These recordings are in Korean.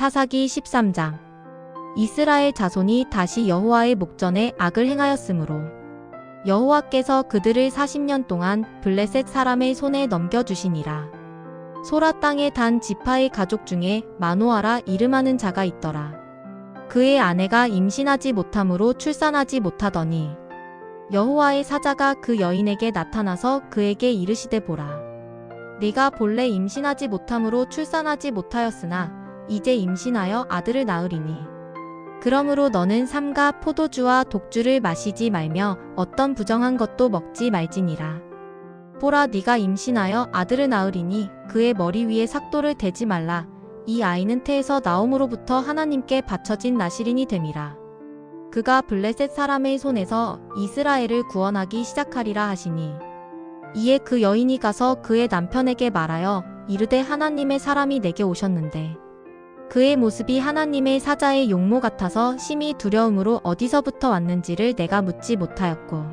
사사기 13장. 이스라엘 자손이 다시 여호와의 목전에 악을 행하였으므로 여호와께서 그들을 40년 동안 블레셋 사람의 손에 넘겨주시니라. 소라 땅의 단 지파의 가족 중에 마노아라 이름하는 자가 있더라. 그의 아내가 임신하지 못함으로 출산하지 못하더니 여호와의 사자가 그 여인에게 나타나서 그에게 이르시되 보라. 네가 본래 임신하지 못함으로 출산하지 못하였으나 이제 임신하여 아들을 낳으리니 그러므로 너는 삼가 포도주와 독주를 마시지 말며 어떤 부정한 것도 먹지 말지니라. 보라, 네가 임신하여 아들을 낳으리니 그의 머리 위에 삭도를 대지 말라. 이 아이는 태에서 나옴으로부터 하나님께 바쳐진 나실인이 됨이라. 그가 블레셋 사람의 손에서 이스라엘을 구원하기 시작하리라 하시니 이에 그 여인이 가서 그의 남편에게 말하여 이르되 하나님의 사람이 내게 오셨는데 그의 모습이 하나님의 사자의 용모 같아서 심히 두려움으로 어디서부터 왔는지를 내가 묻지 못하였고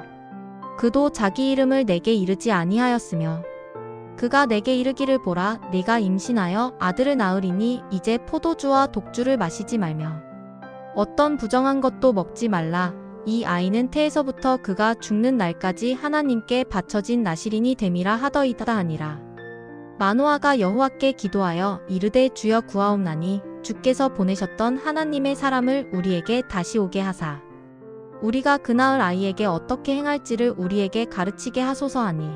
그도 자기 이름을 내게 이르지 아니하였으며 그가 내게 이르기를 보라, 네가 임신하여 아들을 낳으리니 이제 포도주와 독주를 마시지 말며 어떤 부정한 것도 먹지 말라. 이 아이는 태에서부터 그가 죽는 날까지 하나님께 바쳐진 나실인이 됨이라 하더이다 하니라. 마노아가 여호와께 기도하여 이르되 주여 구하옵나니 주께서 보내셨던 하나님의 사람을 우리에게 다시 오게 하사 우리가 그 낳을 아이에게 어떻게 행할지를 우리에게 가르치게 하소서 하니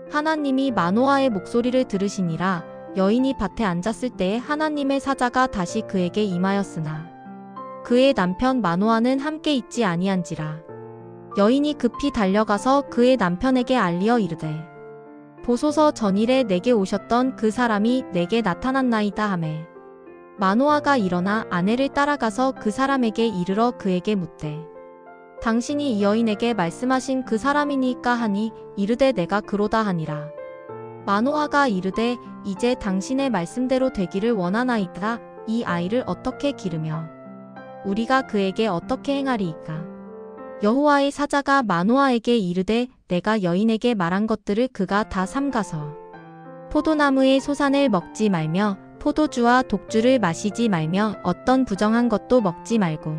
하나님이 마노아의 목소리를 들으시니라. 여인이 밭에 앉았을 때에 하나님의 사자가 다시 그에게 임하였으나 그의 남편 마노아는 함께 있지 아니한지라. 여인이 급히 달려가서 그의 남편에게 알리어 이르되 보소서, 전일에 내게 오셨던 그 사람이 내게 나타났나이다 하매 마노아가 일어나 아내를 따라가서 그 사람에게 이르러 그에게 묻되 당신이 이 여인에게 말씀하신 그 사람이니까 하니 이르되 내가 그로다 하니라. 마노아가 이르되 이제 당신의 말씀대로 되기를 원하나이다. 이 아이를 어떻게 기르며 우리가 그에게 어떻게 행하리이까. 여호와의 사자가 마노아에게 이르되 내가 여인에게 말한 것들을 그가 다 삼가서 포도나무의 소산을 먹지 말며 포도주와 독주를 마시지 말며 어떤 부정한 것도 먹지 말고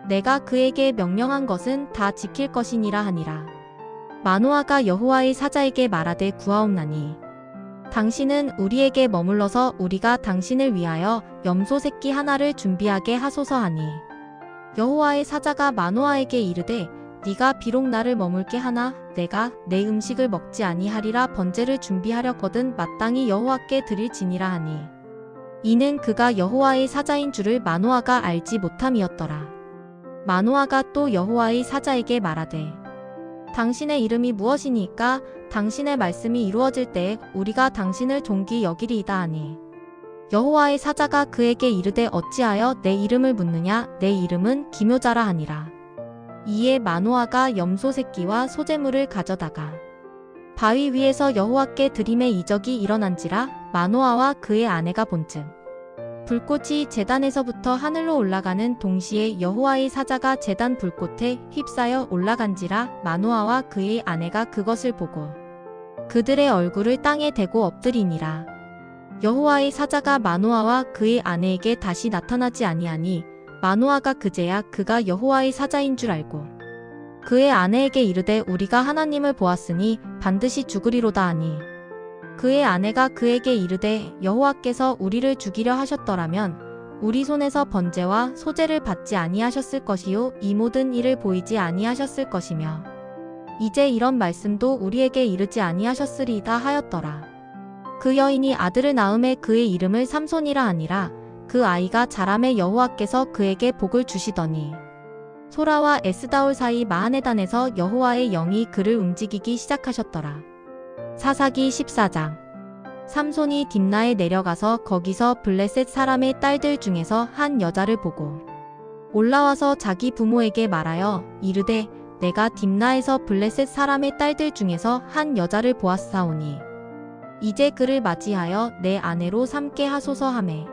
내가 그에게 명령한 것은 다 지킬 것이니라 하니라. 마노아가 여호와의 사자에게 말하되 구하옵나니 당신은 우리에게 머물러서 우리가 당신을 위하여 염소 새끼 하나를 준비하게 하소서 하니 여호와의 사자가 마노아에게 이르되 네가 비록 나를 머물게 하나 내가 내 음식을 먹지 아니하리라. 번제를 준비하려거든 마땅히 여호와께 드릴지니라 하니 이는 그가 여호와의 사자인 줄을 마노아가 알지 못함이었더라. 마노아가 또 여호와의 사자에게 말하되 당신의 이름이 무엇이니까 당신의 말씀이 이루어질 때에 우리가 당신을 존귀 여기리이다 하니 여호와의 사자가 그에게 이르되 어찌하여 내 이름을 묻느냐. 내 이름은 기묘자라 하니라. 이에 마노아가 염소 새끼와 소재물을 가져다가 바위 위에서 여호와께 드림의 이적이 일어난지라. 마노아와 그의 아내가 본즉 불꽃이 제단에서부터 하늘로 올라가는 동시에 여호와의 사자가 제단 불꽃에 휩싸여 올라간지라. 마노아와 그의 아내가 그것을 보고 그들의 얼굴을 땅에 대고 엎드리니라. 여호와의 사자가 마노아와 그의 아내에게 다시 나타나지 아니하니 마노아가 그제야 그가 여호와의 사자인 줄 알고 그의 아내에게 이르되 우리가 하나님을 보았으니 반드시 죽으리로다 하니 그의 아내가 그에게 이르되 여호와께서 우리를 죽이려 하셨더라면 우리 손에서 번제와 소제를 받지 아니하셨을 것이요 이 모든 일을 보이지 아니하셨을 것이며 이제 이런 말씀도 우리에게 이르지 아니하셨으리이다 하였더라. 그 여인이 아들을 낳음에 그의 이름을 삼손이라 하니라. 그 아이가 자라매 여호와께서 그에게 복을 주시더니 소라와 에스다올 사이 마하네단에서 여호와의 영이 그를 움직이기 시작하셨더라. 사사기 14장. 삼손이 딥나에 내려가서 거기서 블레셋 사람의 딸들 중에서 한 여자를 보고 올라와서 자기 부모에게 말하여 이르되 내가 딥나에서 블레셋 사람의 딸들 중에서 한 여자를 보았사오니 이제 그를 맞이하여 내 아내로 삼게 하소서 하매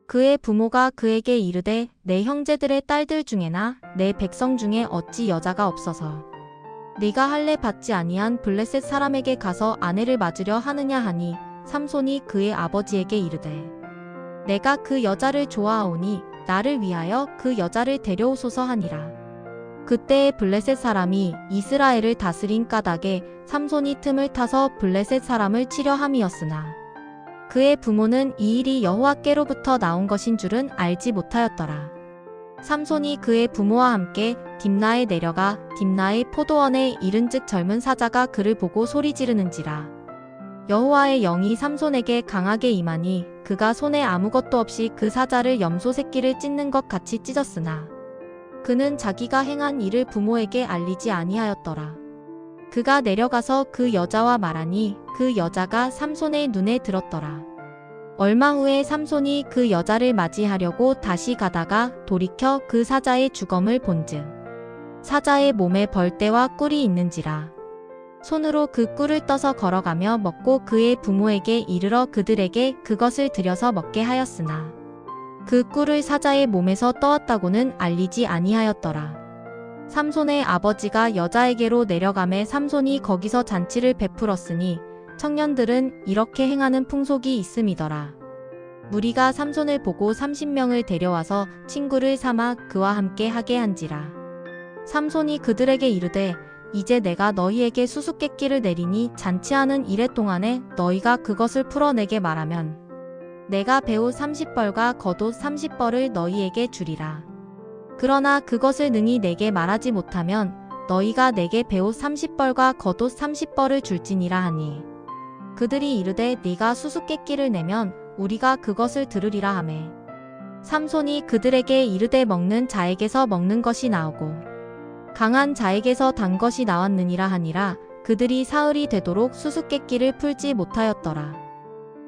그의 부모가 그에게 이르되 내 형제들의 딸들 중에나 내 백성 중에 어찌 여자가 없어서 네가 할례 받지 아니한 블레셋 사람에게 가서 아내를 맞으려 하느냐 하니 삼손이 그의 아버지에게 이르되 내가 그 여자를 좋아하오니 나를 위하여 그 여자를 데려오소서 하니라. 그때에 블레셋 사람이 이스라엘을 다스린 까닭에 삼손이 틈을 타서 블레셋 사람을 치려 함이었으나 그의 부모는 이 일이 여호와께로부터 나온 것인 줄은 알지 못하였더라. 삼손이 그의 부모와 함께 딥나에 내려가 딥나의 포도원에 이른즉 젊은 사자가 그를 보고 소리 지르는지라. 여호와의 영이 삼손에게 강하게 임하니 그가 손에 아무것도 없이 그 사자를 염소 새끼를 찢는 것 같이 찢었으나 그는 자기가 행한 일을 부모에게 알리지 아니하였더라. 그가 내려가서 그 여자와 말하니 그 여자가 삼손의 눈에 들었더라. 얼마 후에 삼손이 그 여자를 맞이하려고 다시 가다가 돌이켜 그 사자의 주검을 본즉 사자의 몸에 벌떼와 꿀이 있는지라. 손으로 그 꿀을 떠서 걸어가며 먹고 그의 부모에게 이르러 그들에게 그것을 들여서 먹게 하였으나 그 꿀을 사자의 몸에서 떠왔다고는 알리지 아니하였더라. 삼손의 아버지가 여자에게로 내려가매 삼손이 거기서 잔치를 베풀었으니 청년들은 이렇게 행하는 풍속이 있음이더라. 무리가 삼손을 보고 30명을 데려와서 친구를 삼아 그와 함께 하게 한지라. 삼손이 그들에게 이르되 이제 내가 너희에게 수수께끼를 내리니 잔치하는 이래 동안에 너희가 그것을 풀어내게 말하면 내가 배옷 30벌과 겉옷 30벌을 너희에게 주리라. 그러나 그것을 능히 내게 말하지 못하면 너희가 내게 배옷 30벌과 겉옷 30벌을 줄지니라 하니 그들이 이르되 네가 수수께끼를 내면 우리가 그것을 들으리라 하매 삼손이 그들에게 이르되 먹는 자에게서 먹는 것이 나오고 강한 자에게서 단 것이 나왔느니라 하니라. 그들이 사흘이 되도록 수수께끼를 풀지 못하였더라.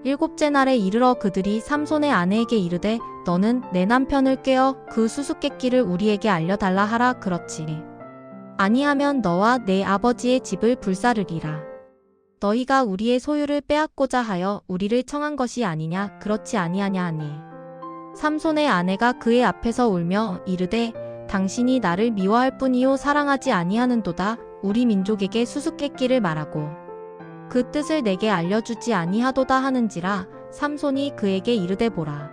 일곱째 날에 이르러 그들이 삼손의 아내에게 이르되 너는 내 남편을 꾀어 그 수수께끼를 우리에게 알려달라 하라. 그렇지 아니하면 너와 내 아버지의 집을 불사르리라. 너희가 우리의 소유를 빼앗고자 하여 우리를 청한 것이 아니냐. 그렇지 아니하냐 하니 삼손의 아내가 그의 앞에서 울며 이르되 당신이 나를 미워할 뿐이요 사랑하지 아니하는도다. 우리 민족에게 수수께끼를 말하고 그 뜻을 내게 알려주지 아니하도다 하는지라. 삼손이 그에게 이르되 보라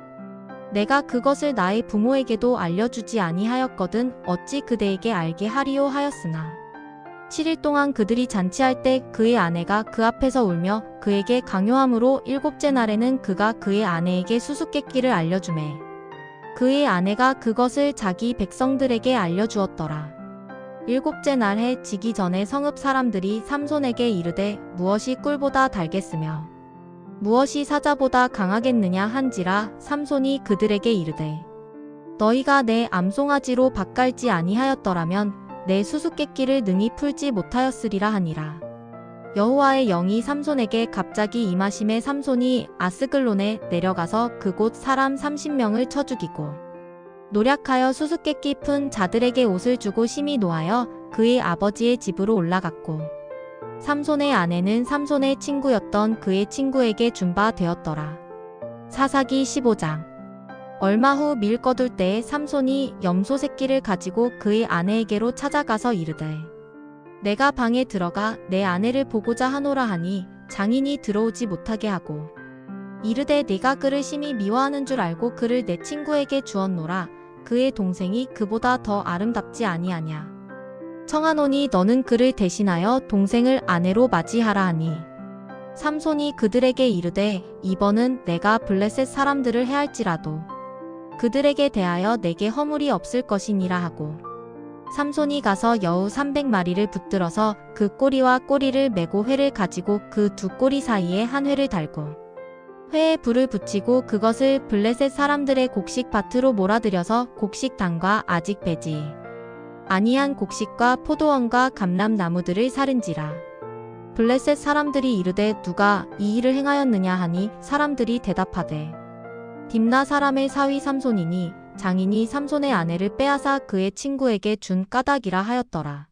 내가 그것을 나의 부모에게도 알려주지 아니하였거든 어찌 그대에게 알게 하리요 하였으나 7일 동안 그들이 잔치할 때 그의 아내가 그 앞에서 울며 그에게 강요함으로 일곱째 날에는 그가 그의 아내에게 수수께끼를 알려주매 그의 아내가 그것을 자기 백성들에게 알려주었더라. 일곱째 날 해 지기 전에 성읍 사람들이 삼손에게 이르되 무엇이 꿀보다 달겠으며 무엇이 사자보다 강하겠느냐 한지라. 삼손이 그들에게 이르되 너희가 내 암송아지로 밭갈지 아니하였더라면 내 수수께끼를 능히 풀지 못하였으리라 하니라. 여호와의 영이 삼손에게 갑자기 임하심에 삼손이 아스글론에 내려가서 그곳 사람 30명을 쳐 죽이고 노략하여 수수께끼 푼 자들에게 옷을 주고 심히 노하여 그의 아버지의 집으로 올라갔고 삼손의 아내는 삼손의 친구였던 그의 친구에게 준 바 되었더라. 사사기 15장. 얼마 후 밀 거둘 때에 삼손이 염소 새끼를 가지고 그의 아내에게로 찾아가서 이르되 내가 방에 들어가 내 아내를 보고자 하노라 하니 장인이 들어오지 못하게 하고 이르되 네가 그를 심히 미워하는 줄 알고 그를 내 친구에게 주었노라. 그의 동생이 그보다 더 아름답지 아니하냐. 청하노니 너는 그를 대신하여 동생을 아내로 맞이하라 하니 삼손이 그들에게 이르되 이번은 내가 블레셋 사람들을 해할지라도 그들에게 대하여 내게 허물이 없을 것이니라 하고 삼손이 가서 여우 300마리를 붙들어서 그 꼬리와 꼬리를 메고 회를 가지고 그 두 꼬리 사이에 한 회를 달고 회에 불을 붙이고 그것을 블레셋 사람들의 곡식밭으로 몰아들여서 곡식당과 아직 배지 아니한 곡식과 포도원과 감람나무들을 사른지라. 블레셋 사람들이 이르되 누가 이 일을 행하였느냐 하니 사람들이 대답하되 딥나 사람의 사위 삼손이니 장인이 삼손의 아내를 빼앗아 그의 친구에게 준 까닭이라 하였더라.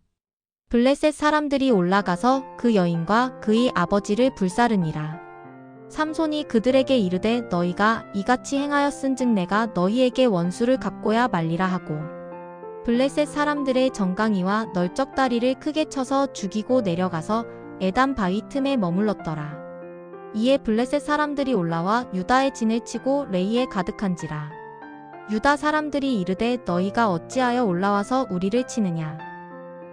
블레셋 사람들이 올라가서 그 여인과 그의 아버지를 불사르니라. 삼손이 그들에게 이르되 너희가 이같이 행하였은즉 내가 너희에게 원수를 갚고야 말리라 하고 블레셋 사람들의 정강이와 널쩍다리를 크게 쳐서 죽이고 내려가서 에단 바위 틈에 머물렀더라. 이에 블레셋 사람들이 올라와 유다의 진을 치고 레이에 가득한지라. 유다 사람들이 이르되 너희가 어찌하여 올라와서 우리를 치느냐.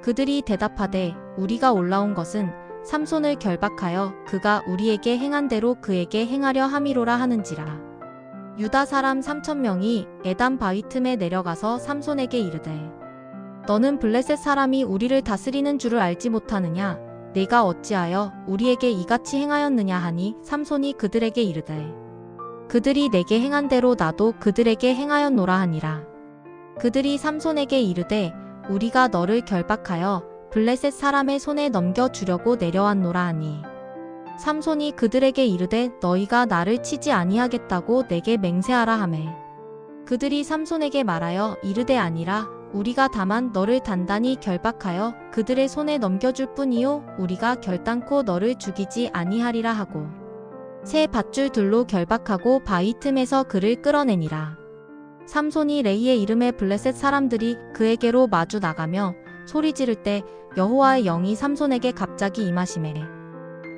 그들이 대답하되 우리가 올라온 것은 삼손을 결박하여 그가 우리에게 행한 대로 그에게 행하려 함이로라 하는지라. 유다 사람 3,000명이 에담 바위 틈에 내려가서 삼손에게 이르되 너는 블레셋 사람이 우리를 다스리는 줄을 알지 못하느냐. 내가 어찌하여 우리에게 이같이 행하였느냐 하니 삼손이 그들에게 이르되 그들이 내게 행한 대로 나도 그들에게 행하였노라 하니라. 그들이 삼손에게 이르되 우리가 너를 결박하여 블레셋 사람의 손에 넘겨주려고 내려왔노라 하니 삼손이 그들에게 이르되 너희가 나를 치지 아니하겠다고 내게 맹세하라 하매 그들이 삼손에게 말하여 이르되 아니라 우리가 다만 너를 단단히 결박하여 그들의 손에 넘겨줄 뿐이요 우리가 결단코 너를 죽이지 아니하리라 하고 새 밧줄들로 결박하고 바위 틈에서 그를 끌어내니라. 삼손이 레이의 이름에 블레셋 사람들이 그에게로 마주 나가며 소리 지를 때 여호와의 영이 삼손에게 갑자기 임하시매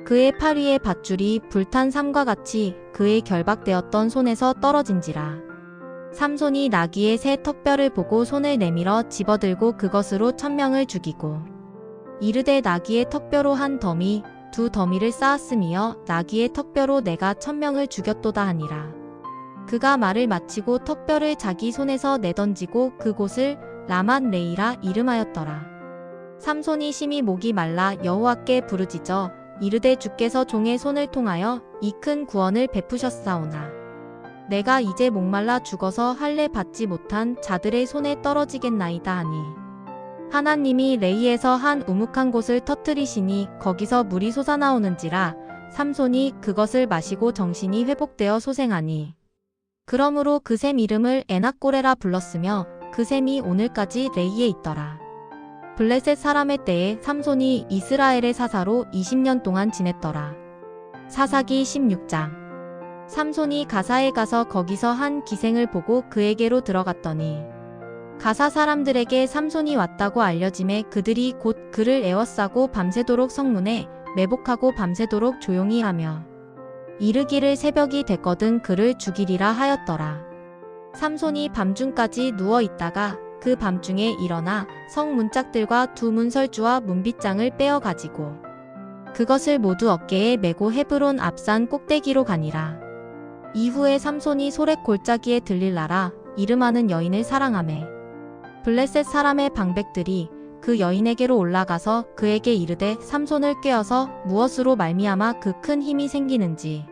그의 팔 위에 밧줄이 불탄 삼과 같이 그의 결박되었던 손에서 떨어진지라. 삼손이 나귀의 새 턱뼈를 보고 손을 내밀어 집어들고 그것으로 1,000명을 죽이고 이르되 나귀의 턱뼈로 한 더미 두 더미를 쌓았으며 나귀의 턱뼈로 내가 1,000명을 죽였도다 하니라. 그가 말을 마치고 턱뼈를 자기 손에서 내던지고 그곳을 라맛 레이라 이름하였더라. 삼손이 심히 목이 말라 여호와께 부르짖어 이르되 주께서 종의 손을 통하여 이 큰 구원을 베푸셨사오나 내가 이제 목말라 죽어서 할례 받지 못한 자들의 손에 떨어지겠나이다 하니 하나님이 레이에서 한 우묵한 곳을 터뜨리시니 거기서 물이 솟아나오는지라. 삼손이 그것을 마시고 정신이 회복되어 소생하니 그러므로 그 샘 이름을 에낙고레라 불렀으며 그 샘이 오늘까지 레이에 있더라. 블레셋 사람의 때에 삼손이 이스라엘의 사사로 20년 동안 지냈더라. 사사기 16장. 삼손이 가사에 가서 거기서 한 기생을 보고 그에게로 들어갔더니 가사 사람들에게 삼손이 왔다고 알려짐에 그들이 곧 그를 에워싸고 밤새도록 성문에 매복하고 밤새도록 조용히 하며 이르기를 새벽이 됐거든 그를 죽이리라 하였더라. 삼손이 밤중까지 누워 있다가 그 밤중에 일어나 성 문짝들과 두 문설주와 문빗장을 빼어 가지고 그것을 모두 어깨에 메고 헤브론 앞산 꼭대기로 가니라. 이후에 삼손이 소렉 골짜기에 들릴라라 이름하는 여인을 사랑하매 블레셋 사람의 방백들이 그 여인에게로 올라가서 그에게 이르되 삼손을 꾀어서 무엇으로 말미암아 그 큰 힘이 생기는지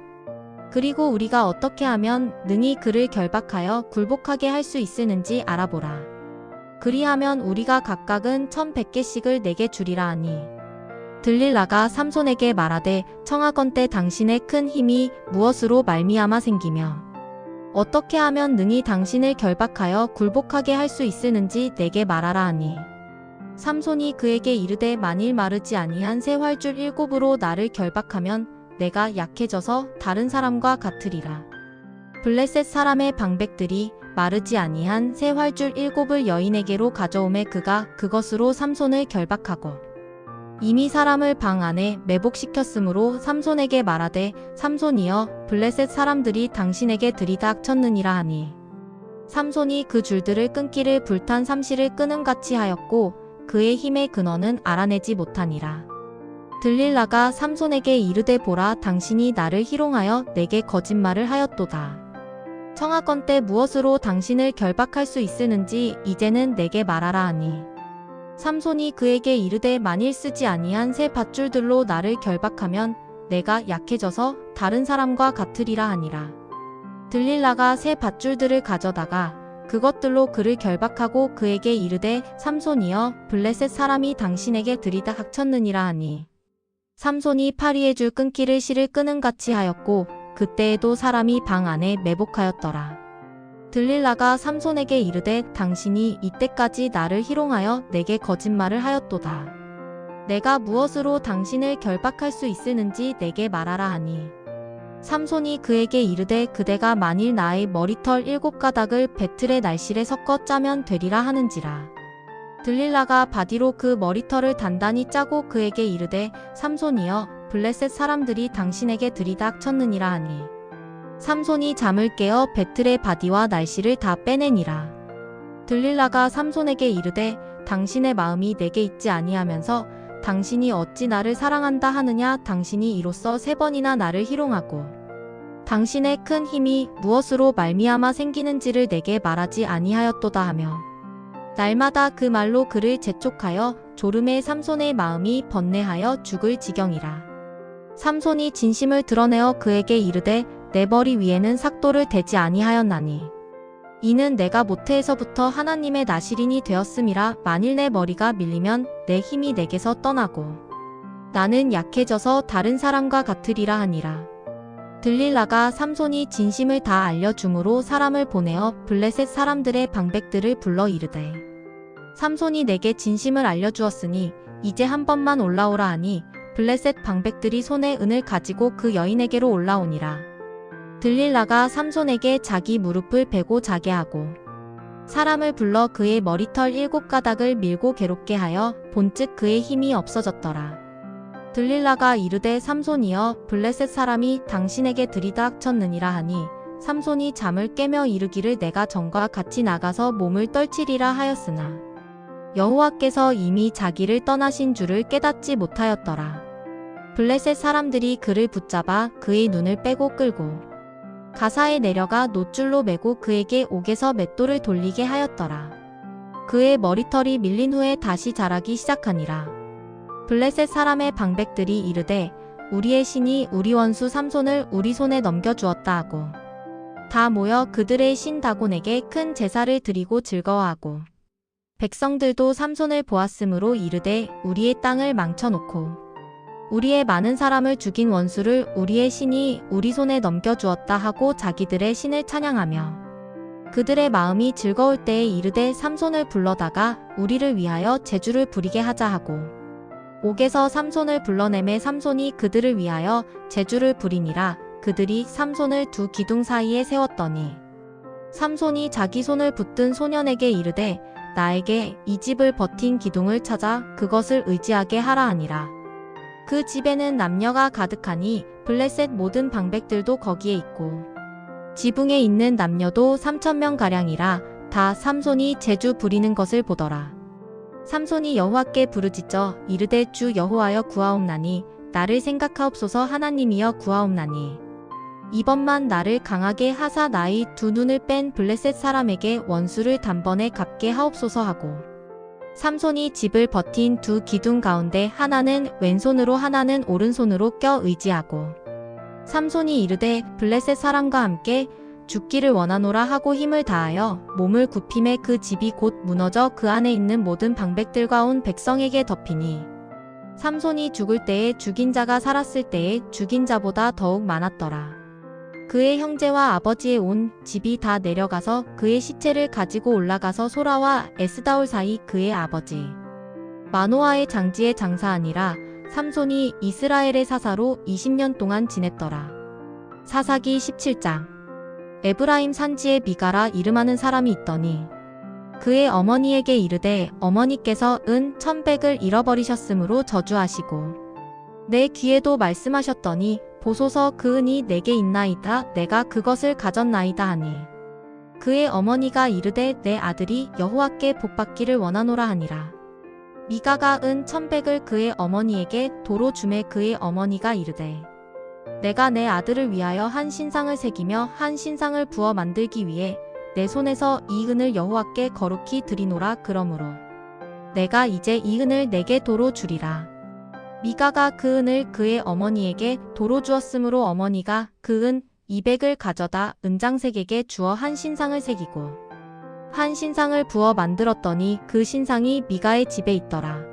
그리고 우리가 어떻게 하면 능히 그를 결박하여 굴복하게 할 수 있으는지 알아보라. 그리하면 우리가 각각은 1,100개씩을 내게 주리라 하니 들릴라가 삼손에게 말하되 청하건대 당신의 큰 힘이 무엇으로 말미암아 생기며 어떻게 하면 능히 당신을 결박하여 굴복하게 할 수 있으는지 내게 말하라 하니 삼손이 그에게 이르되 만일 마르지 아니한 새 활줄 7으로 나를 결박하면 내가 약해져서 다른 사람과 같으리라. 블레셋 사람의 방백들이 마르지 아니한 새 활줄 7을 여인에게로 가져오매 그가 그것으로 삼손을 결박하고 이미 사람을 방 안에 매복시켰으므로 삼손에게 말하되 삼손이여 블레셋 사람들이 당신에게 들이닥쳤느니라 하니 삼손이 그 줄들을 끊기를 불탄 삼시를 끊음같이 하였고 그의 힘의 근원은 알아내지 못하니라. 들릴라가 삼손에게 이르되 보라 당신이 나를 희롱하여 내게 거짓말을 하였도다. 청하건대 무엇으로 당신을 결박할 수 있으는지 이제는 내게 말하라 하니 삼손이 그에게 이르되 만일 쓰지 아니한 새 밧줄들로 나를 결박하면 내가 약해져서 다른 사람과 같으리라 하니라. 들릴라가 새 밧줄들을 가져다가 그것들로 그를 결박하고 그에게 이르되 삼손이여 블레셋 사람이 당신에게 들이닥쳤느니라 하니 삼손이 팔 위에 줄 끊기를 실을 끊음같이 하였고 그때에도 사람이 방 안에 매복하였더라. 들릴라가 삼손에게 이르되 당신이 이때까지 나를 희롱하여 내게 거짓말을 하였도다. 내가 무엇으로 당신을 결박할 수 있으는지 내게 말하라 하니 삼손이 그에게 이르되 그대가 만일 나의 머리털 7가닥을 배틀의 날실에 섞어 짜면 되리라 하는지라. 들릴라가 바디로 그 머리털을 단단히 짜고 그에게 이르되 삼손이여 블레셋 사람들이 당신에게 들이닥쳤느니라 하니 삼손이 잠을 깨어 베틀의 바디와 날씨를 다 빼내니라. 들릴라가 삼손에게 이르되 당신의 마음이 내게 있지 아니하면서 당신이 어찌 나를 사랑한다 하느냐. 당신이 이로써 3번이나 나를 희롱하고 당신의 큰 힘이 무엇으로 말미암아 생기는지를 내게 말하지 아니하였도다 하며 날마다 그 말로 그를 재촉하여 졸음에 삼손의 마음이 번뇌하여 죽을 지경이라. 삼손이 진심을 드러내어 그에게 이르되 내 머리 위에는 삭도를 대지 아니하였나니 이는 내가 모태에서부터 하나님의 나실인이 되었음이라. 만일 내 머리가 밀리면 내 힘이 내게서 떠나고 나는 약해져서 다른 사람과 같으리라 하니라. 들릴라가 삼손이 진심을 다 알려줌으로 사람을 보내어 블레셋 사람들의 방백들을 불러 이르되 삼손이 내게 진심을 알려주었으니 이제 한 번만 올라오라 하니 블레셋 방백들이 손에 은을 가지고 그 여인에게로 올라오니라. 들릴라가 삼손에게 자기 무릎을 베고 자게 하고 사람을 불러 그의 머리털 7가닥을 밀고 괴롭게 하여 본즉 그의 힘이 없어졌더라. 들릴라가 이르되 삼손이여 블레셋 사람이 당신에게 들이닥쳤느니라 하니 삼손이 잠을 깨며 이르기를 내가 전과 같이 나가서 몸을 떨치리라 하였으나 여호와께서 이미 자기를 떠나신 줄을 깨닫지 못하였더라. 블레셋 사람들이 그를 붙잡아 그의 눈을 빼고 끌고 가사에 내려가 놋줄로 매고 그에게 옥에서 맷돌을 돌리게 하였더라. 그의 머리털이 밀린 후에 다시 자라기 시작하니라. 블레셋 사람의 방백들이 이르되 우리의 신이 우리 원수 삼손을 우리 손에 넘겨주었다 하고 다 모여 그들의 신 다곤에게 큰 제사를 드리고 즐거워하고 백성들도 삼손을 보았으므로 이르되 우리의 땅을 망쳐놓고 우리의 많은 사람을 죽인 원수를 우리의 신이 우리 손에 넘겨주었다 하고 자기들의 신을 찬양하며 그들의 마음이 즐거울 때에 이르되 삼손을 불러다가 우리를 위하여 제주를 부리게 하자 하고 옥에서 삼손을 불러내매 삼손이 그들을 위하여 제주를 부리니라. 그들이 삼손을 두 기둥 사이에 세웠더니 삼손이 자기 손을 붙든 소년에게 이르되 나에게 이 집을 버틴 기둥을 찾아 그것을 의지하게 하라 하니라. 그 집에는 남녀가 가득하니 블레셋 모든 방백들도 거기에 있고 지붕에 있는 남녀도 3,000명가량이라. 다 삼손이 제주 부리는 것을 보더라. 삼손이 여호와께 부르짖어 이르되 주 여호와여 구하옵나니 나를 생각하옵소서. 하나님이여 구하옵나니 이번만 나를 강하게 하사 나의 두 눈을 뺀 블레셋 사람에게 원수를 단번에 갚게 하옵소서 하고 삼손이 집을 버틴 두 기둥 가운데 하나는 왼손으로 하나는 오른손으로 껴 의지하고 삼손이 이르되 블레셋 사람과 함께 죽기를 원하노라 하고 힘을 다하여 몸을 굽힘에 그 집이 곧 무너져 그 안에 있는 모든 방백들과 온 백성에게 덮이니 삼손이 죽을 때에 죽인 자가 살았을 때에 죽인 자보다 더욱 많았더라. 그의 형제와 아버지의 온 집이 다 내려가서 그의 시체를 가지고 올라가서 소라와 에스다올 사이 그의 아버지 마노아의 장지에 장사하니라. 삼손이 이스라엘의 사사로 20년 동안 지냈더라. 사사기 17장. 에브라임 산지에 미가라 이름하는 사람이 있더니 그의 어머니에게 이르되 어머니께서 은 1,100을 잃어버리셨으므로 저주하시고 내 귀에도 말씀하셨더니 보소서 그 은이 내게 있나이다. 내가 그것을 가졌나이다 하니 그의 어머니가 이르되 내 아들이 여호와께 복받기를 원하노라 하니라. 미가가 은 1,100을 그의 어머니에게 도로 주매 그의 어머니가 이르되 내가 내 아들을 위하여 한 신상을 새기며 한 신상을 부어 만들기 위해 내 손에서 이 은을 여호와께 거룩히 드리노라. 그러므로 내가 이제 이 은을 내게 도로 주리라. 미가가 그 은을 그의 어머니에게 도로 주었으므로 어머니가 그 은 200을 가져다 은장색에게 주어 한 신상을 새기고 한 신상을 부어 만들었더니 그 신상이 미가의 집에 있더라.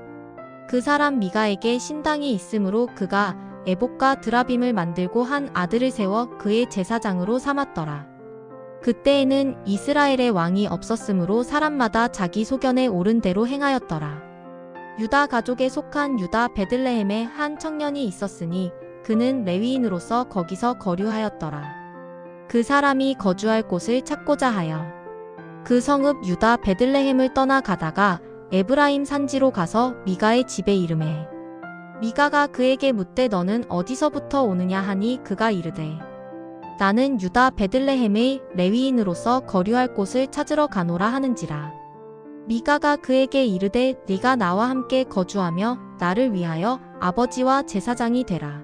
그 사람 미가에게 신당이 있으므로 그가 에봇과 드라빔을 만들고 한 아들을 세워 그의 제사장으로 삼았더라. 그때에는 이스라엘의 왕이 없었으므로 사람마다 자기 소견에 옳은 대로 행하였더라. 유다 가족에 속한 유다 베들레헴에 한 청년이 있었으니 그는 레위인으로서 거기서 거류하였더라. 그 사람이 거주할 곳을 찾고자 하여 그 성읍 유다 베들레헴을 떠나 가다가 에브라임 산지로 가서 미가의 집에 이르매 미가가 그에게 묻되 너는 어디서부터 오느냐 하니 그가 이르되 나는 유다 베들레헴의 레위인으로서 거류할 곳을 찾으러 가노라 하는지라. 미가가 그에게 이르되 네가 나와 함께 거주하며 나를 위하여 아버지와 제사장이 되라.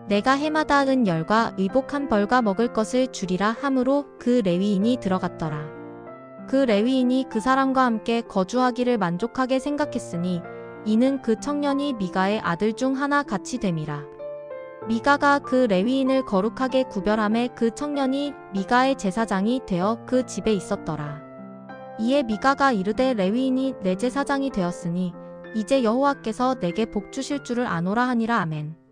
내가 해마다 은 열과 의복 벌과 먹을 것을 주리라 하므로 그 레위인이 들어갔더라. 그 레위인이 그 사람과 함께 거주하기를 만족하게 생각했으니 이는 그 청년이 미가의 아들 중 하나 같이 됨이라. 미가가 그 레위인을 거룩하게 구별하매 그 청년이 미가의 제사장이 되어 그 집에 있었더라. 이에 미가가 이르되 레위인이 내 제사장이 되었으니 이제 여호와께서 내게 복 주실 줄을 아노라 하니라. 아멘.